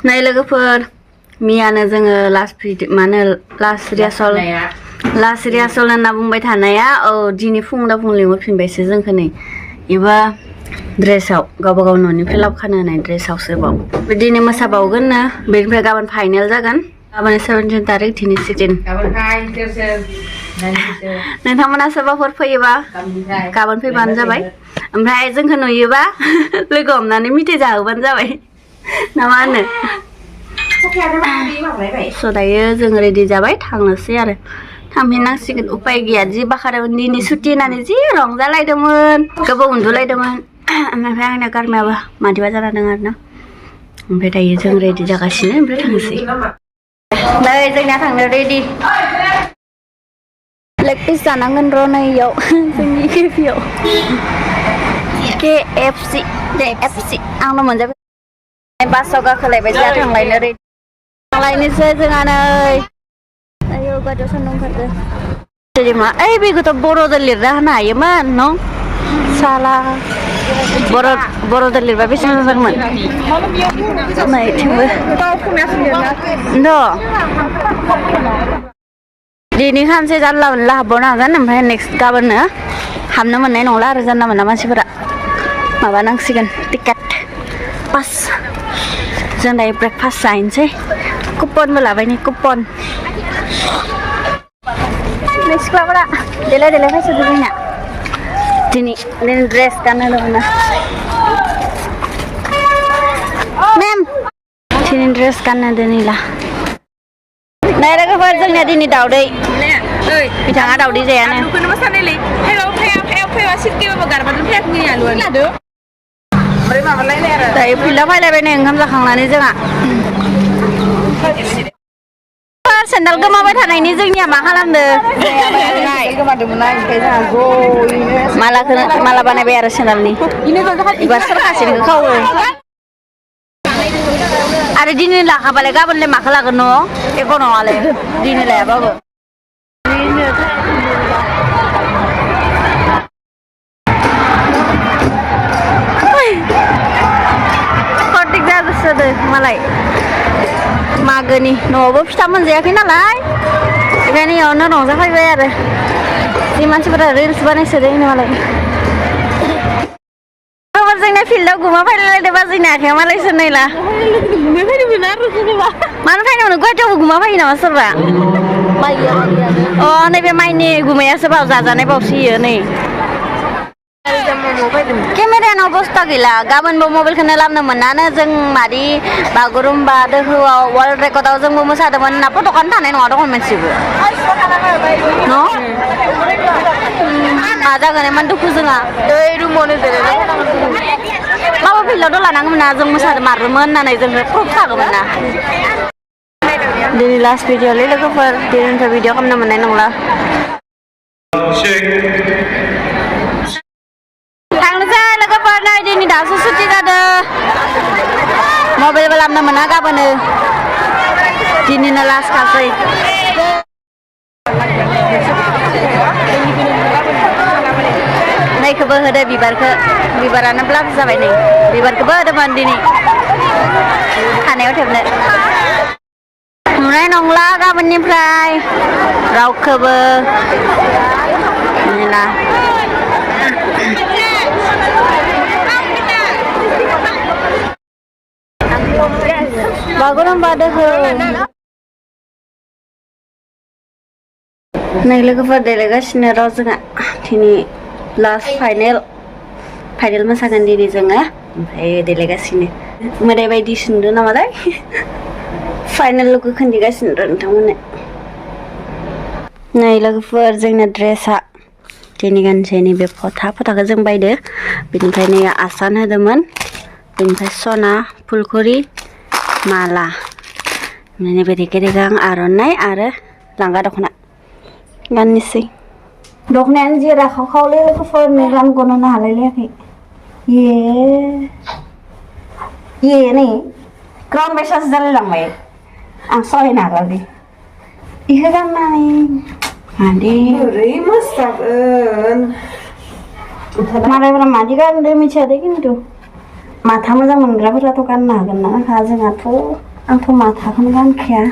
Này लोगोफोर मियानो जोङो last rehearsal होनना बुंबाय थानाया दिनै फुङाव लिंहरफिनबायसो जोंखौ नै एबा ड्रेसाव गावबा गाव न'निफ्राय लाबोखानो होनाय ड्रेसावसो बाव दिनै मोसाबावगोन नो बेनिफ्राय गाबोन फाइनेल जागोन गाबोन 17 तारिख दिनै 16 नोंथांमोना सोरबाफोर फैयोबा गाबोन फैबानो जाबाय ओमफ्राय जोंखौ नुयोबा लोगो हमनानै मिथाइ जाहोबानो जाबाय ना मा होनो स' दायो जों रेडि जाबाय थांनोसै आरो थांफिननांसिगोन उपाय गैया जि बाखादोंमोन दिनै सुटि होननानै जि रंजालायदोंमोन गोबाव उन्दुलायदोंमोन ओमफ्राय आंना गारमायाबा मादिबा जाना दं आरो ना ओमफ्राय दायो जों रेडि जागासिनो ओमफ्राय थांसै नै जोंना थांनो रेडि लेग पिस जानांगोन र' नै इयाव जोंनि केफियाव KFC आंनो मोनजाबाय बासाव गाखोलायबाय जोंहा थांलायनो रेडि थांलायनोसै जोंहा नै आयौ गादियाव सान्दुं ओंखारदो मा ओइ बेखौथ' बर'जों लिरना होनो हायोमोन न' साला बर'जों लिरबा बेसे मोजांमोन नै थेवबो दिनै खानसे जानला मोनला हाबबावनो हागोन ओमफ्राय नेक्स्ट गाबोननो हाबनो मोननाय नंला आरो जानला मोनला मानसिफोरा माबानांसिगोन टिकेट पास जों दायो ब्रेकफास्ट जाहैनोसै कुपनबो लाबाय नै कुपन सिख्लाफोरा देलाय फैसोदो जोंना दिनै ड्रेस गाननो मोना मेम दिनै ड्रेस गाननो दोनैला नै लोगोफोर जोंनिया दिनै दावदै बिथाङा दावदै जायानो दायो फिल्डआव फैलायबाय नै ओंखाम जाखांनानै जोंहा सेन्देल गोमाबाय थानायनि जोंनिया मा खालामदो माला बानायबाय आरो सेन्देलनि एबार सोरखासिनिखौ खावो आरो दिनै लाखाबालाय गाबोनलाय माखौ लागोन न' एख' नङालाय दिनै लायाबाबो खर्टिक जाजोबसोदो मालाय मागोनि न'आवबो फिथा मोनजायाखै नालाय बेखायनो इयावनो रंजाफैबाय आरो जि मानसिफोरा रिल्स बानायसोदों मालाय जोंना फिल्डआव गुमा फैलायलायदों बाजैनि आखायाव मालायसो नैला मानो फैनो मोनो गुवाहाटियावबो गुमा फैयो नामा सोरबा नैबे माइनि गुमायासो बाव जाजानाय बावसो इयो नै केमेरायाव अबस्था गैला गाबोनबो मबाइलखौनो लाबोनो मोनानो जों मादि बागुरुम्बा दोहौआव वर्ल्ड रेकर्डआव जोंबो मोसादोंमोन ना फट'कानो थानाय नङा दखन मोनसेबो न' मा जागोन इमान दुखु जोंहा माबा फिल्डआवथ' लानांगौमोन ना जों मोसादों मारोमोन होननानै जोङो प्रुफ थागौमोन ना दिनै लास्ट भिडिअ'लै लोगोफोर दिनैनिफ्राय भिडिअ खालामनो मोननाय नंला थांनोसै लोगोफोर नै दिनै दासो सुटि जादों मबाइलबो लाबोनो मोना गाबोनो दिनैनो लास्ट खासै नैखौबो होदो बिबारानो ब्लाब जाबाय नै बिबारखौबो होदोंमोन दिनै खानायाव थेबनो नुनाय नंला गाबोननिफ्राय रावखौबो नुला बागुरुम्बा दोहौ नै लोगोफोर देलायगासिनो र' जोंहा दिनै लास्ट फाइनेल मोसागोन दिनै जोङो ओमफ्राय देलायगासिनो मोदाय बायदि सोंदो नामालाय फाइनेल लुकखौ खोन्थिगासिनो र' नोंथांमोननो नै लोगोफोर जोंना ड्रेसा दिनै गानसै नैबे फटाखौ जों बायदो बेनिफ्राय नै आसान होदोंमोन बेनिफ्राय सना फुलखुरि माला नैबे रेगे रेगां आर'नाइ आरो लांगा दख'ना गाननोसै दख'नायानो जि राखावखावलै लोगोफोर नै गानग'नो हालायलायाखै नै ग्राउन्ड बायसासो जालायलांबाय आं सहायनो हाला दे बेखौ गाननानै मादि ओरै मोसागोन मालायफोरा मादि गानदों मिथिया दे खिन्थु माथा मोजां मोनग्राफोराथ' गाननो हागोन ना जोंहाथ' आंथ' माथाखौनो गानखाया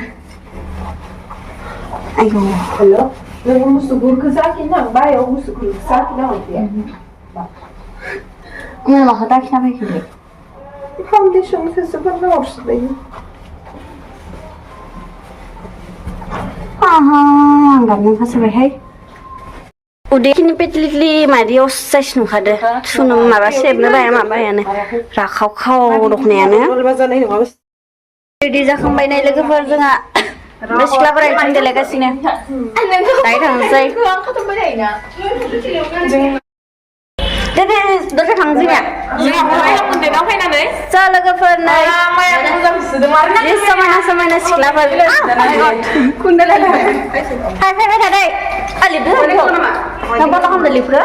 आयौ हेल' नोङो मुसुगुरखौ जाखिनो थांबाय मुसुगुरखौ जाखिनो थांबाय ओमफ्राय माखौ दाखिना फैखो फाउन्डेसनखौसो फोनना हरसिबाय आं गाबनो फासबायहाय उदैखिनि पेटलिटलि मादियाव साइस नुखादो सुनो माबा सेबनो बाया माबायानो राखाव दखनायानो रेडि जाखांबाय नाय लोगोफोर जोंहा बे सिख्लाफोरा इथिं देलायगासिनो दायो थांसै दे दसे थांसैया जा लोगोफोर नै जि समायना सिख्लाफोर फैबाय थादै लिरदो नों फट' खालामदो लिरखो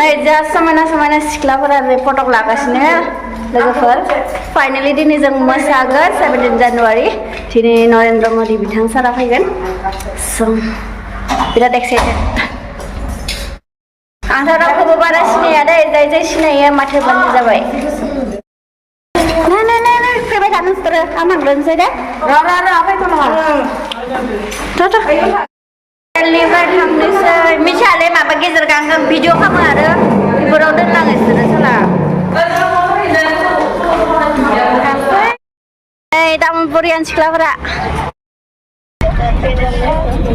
नै जा समायना सिख्लाफोरा फटक लागासिनो लोगोफोर फाइनालि दिनै जों मोसागोन 17 जानुवारि दिनै नरेन्द्र मदि बिथां सारा फैगोन जों बिराद एक्साइटेड आंथ' रावखौबो बारा सिनाया दै जाय सिनायो माथो बानो जाबाय नै फैबाय था नोंसोरो आं थांग्रोनोसै दे निफ्राय थांनोसै मिथियालै माबा गेजेर गांगोन भिडिअ खालामो आरो बेफोराव दोनलाङो बिसोरो साला नै तामुलपुरियान सिख्लाफोरा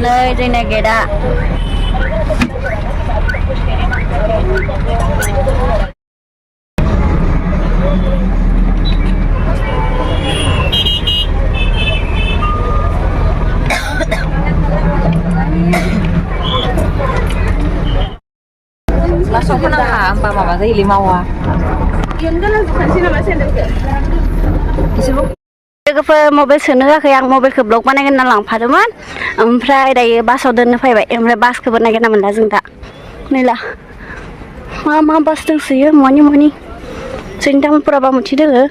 नै जोंना गेटआ लासाव फोनाङा होमबा माबा जायोलै मावा लोगोफोर मबाइल सोनो होआखै आं मबाइलखौ ब्लग बानायगोन होनना लांफादोंमोन ओमफ्राय दायो बासाव दोननो फैबाय ओमफ्राय बासखौबो नागिरना मोनला जों दा नैला मा बास दंसोयो मनि जोंनि तामुलपुराबा मोनसे दोङो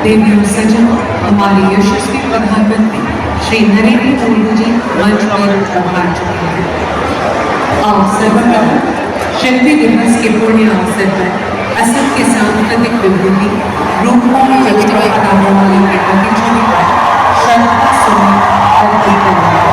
देवी सज्जन हमारे यशस्वी प्रधानमंत्री श्री नरेंद्र मोदी जी मंच पर पहुंच चुके हैं और सर्वप्रथम शक्ति दिवस के पुण्य अवसर पर असम के सांस्कृतिक विभूति रूपों में फेस्टिवल कराने वाले के छवि पर श्रद्धा सुमन अर्पित करेंगे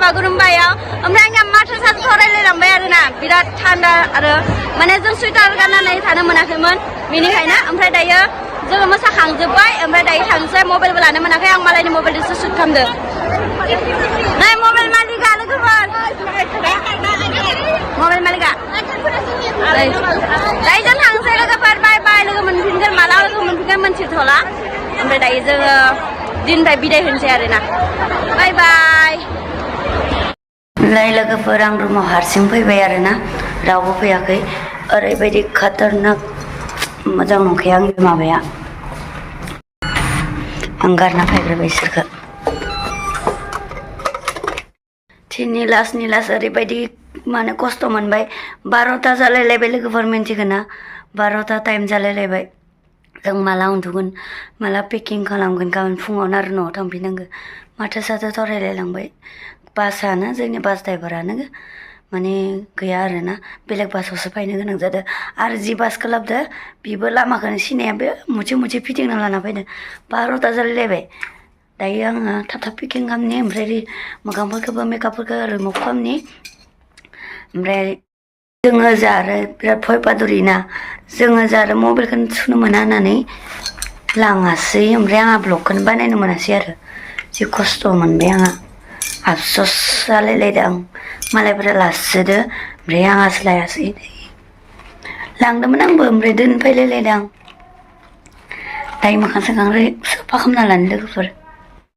बागुरुम्बायाव ओमफ्राय आंहा माथो साथो थरायलायलांबाय आरोना बिराद थान्दा आरो माने जों सुइटार गाननानै थानो मोनाखैमोन बेनिखायनो ओमफ्राय दायो जोङो मोसाखांजोब्बाय ओमफ्राय दायो थांसै मबाइलबो लानो मोनाखै आं मालायनि मबाइलजोंसो सुट खालामदों नै मबाइल मालिका लोगोफोर मबाइल मालिका दायो जों थांसै लोगोफोर बाय लोगो मोनफिनगोन माला लोगो मोनफिनगोन मोनथिथ'ला ओमफ्राय दायो जोङो दिननिफ्राय बिदाय होनोसै आरोना बाय नै लोगोफोर आं रुमाव हारसिं फैबाय आरोना रावबो फैयाखै ओरैबायदि खातारनाक मोजां नंखाया आंनि माबाया आं गारना फैग्रोबाय बिसोरखौ निलास ओरैबायदि माने खस्थ' मोनबाय 12ता जालायलायबाय लोगोफोर मिन्थिगोन ना 12ता टाइम जालायलायबाय जों माला उन्दुगोन माला पेकिं खालामगोन गाबोन फुङावनो आरो न'आव थांफिननांगौ माथो साथो थरायलायलांबाय बासानो जोंनि बास ड्राइभारानो माने गैया आरोना बेलेग बासावसो फैनो गोनां जादों आरो जि बासखौ लाबोदो बिबो लामाखौनो सिनाया बे मुथि फिटिंना लाना फैदों 12ता जालायलायबाय दायो आङो थाब पेकिं खालामनि ओमफ्राय मोखांफोरखौबो मेकआपफोरखौ रिमुभ खालामनि ओमफ्राय जोङो जा आरो बिराद भय पादुरि ना जोङो जा आरो मबाइलखौनो थुनो मोना होननानै लाङासै ओमफ्राय आंहा ब्लगखौनो बानायनो मोनासै आरो जि खस्थ' मोनबाय आंहा आफस'स जालायलायदों आं मालायफोरा लासोदो ओमफ्राय आंहासो लायासै लांदोंमोन आंबो ओमफ्राय दोनफैलायलायदों आं दायो मोखां सोखां साफा खालामना लानो लोगोफोर